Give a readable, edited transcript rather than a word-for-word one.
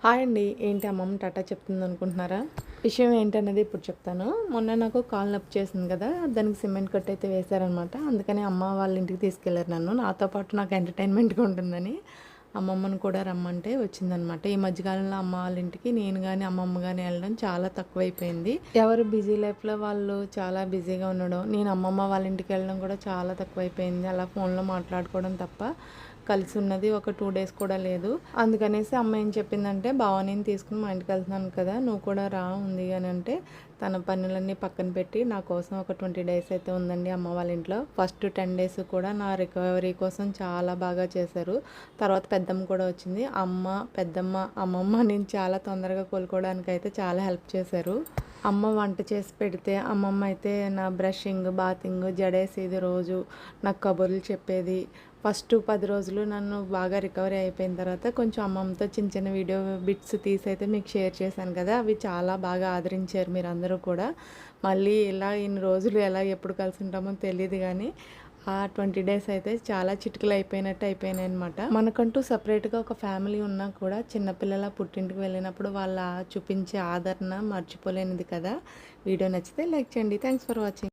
Hi అండి. ఏంటి అమ్మమ్మ టాటా చెప్తుందనుకుంటున్నారా? విషయం ఏంటనేది ఇప్పుడు చెప్తాను. మొన్న నాకు కాలు నొప్పి చేసింది కదా! దానికి సిమెంట్ కట్టయితే వేశారనమాట. అందుకని అమ్మ వాళ్ళ ఇంటికి తీసుకెళ్లారు నన్ను. నాతో పాటు నాకు ఎంటర్‌టైన్‌మెంట్‌గా ఉంటుందని అమ్మమ్మని కూడా రమ్మంటే వచ్చిందనమాట. ఈ మధ్య కాలంలో అమ్మ వాళ్ళ ఇంటికి నేను గాని, అమ్మమ్మ గాని ఎళ్ళడం చాలా తక్కువైపోయింది. ఎవరు బిజీ లైఫ్‌లో వాళ్ళు చాలా బిజీగా ఉండడం, నేను అమ్మమ్మ వాళ్ళ ఇంటికి వెళ్ళడం కూడా చాలా తక్కువైపోయింది. అలా ఫోన్‌లో మాట్లాడుకోవడం తప్ప కలిసి ఉన్నది ఒక 2 డేస్ కూడా లేదు. అందుకనేసి అమ్మ ఏం చెప్పిందంటే, "భవానీని తీసుకొని మా ఇంటికి వెళ్తున్నాను కదా! నువ్వు కూడా రా ఉంది" అని అంటే, తన పనులన్నీ పక్కన పెట్టి నా కోసం ఒక 20 డేస్ అయితే ఉందండి అమ్మ వాళ్ళ ఇంట్లో. ఫస్ట్ 10 డేస్ కూడా నా రికవరీ కోసం చాలా బాగా చేశారు. తర్వాత పెద్దమ్మ కూడా వచ్చింది. అమ్మ, పెద్దమ్మ, అమ్మమ్మ నేను చాలా తొందరగా కోలుకోవడానికి అయితే చాలా హెల్ప్ చేశారు. అమ్మ వంట చేసి పెడితే అమ్మమ్మ అయితే నా బ్రషింగ్, బాతింగ్, జడేసేది రోజు. నాకు కబుర్లు చెప్పేది. ఫస్ట్ 10 రోజులు నన్ను బాగా రికవరీ అయిపోయిన తర్వాత కొంచెం అమ్మమ్మతో చిన్న చిన్న వీడియో బిట్స్ తీసైతే మీకు షేర్ చేశాను కదా! అవి చాలా బాగా ఆదరించారు మీరందరూ కూడా. మళ్ళీ ఇలా ఇన్ని రోజులు ఎలా ఎప్పుడు కలిసి ఉంటామో తెలీదు గానీ, ఆ 20 డేస్ అయితే చాలా చిటికలు అయిపోయినట్టు అయిపోయినాయనమాట. మనకంటూ సెపరేట్‌గా ఒక ఫ్యామిలీ ఉన్నా కూడా చిన్నపిల్లల పుట్టింటికి వెళ్ళినప్పుడు వాళ్ళ చూపించే ఆదరణ మర్చిపోలేనిది కదా! వీడియో నచ్చితే లైక్ చేయండి. Thanks for watching.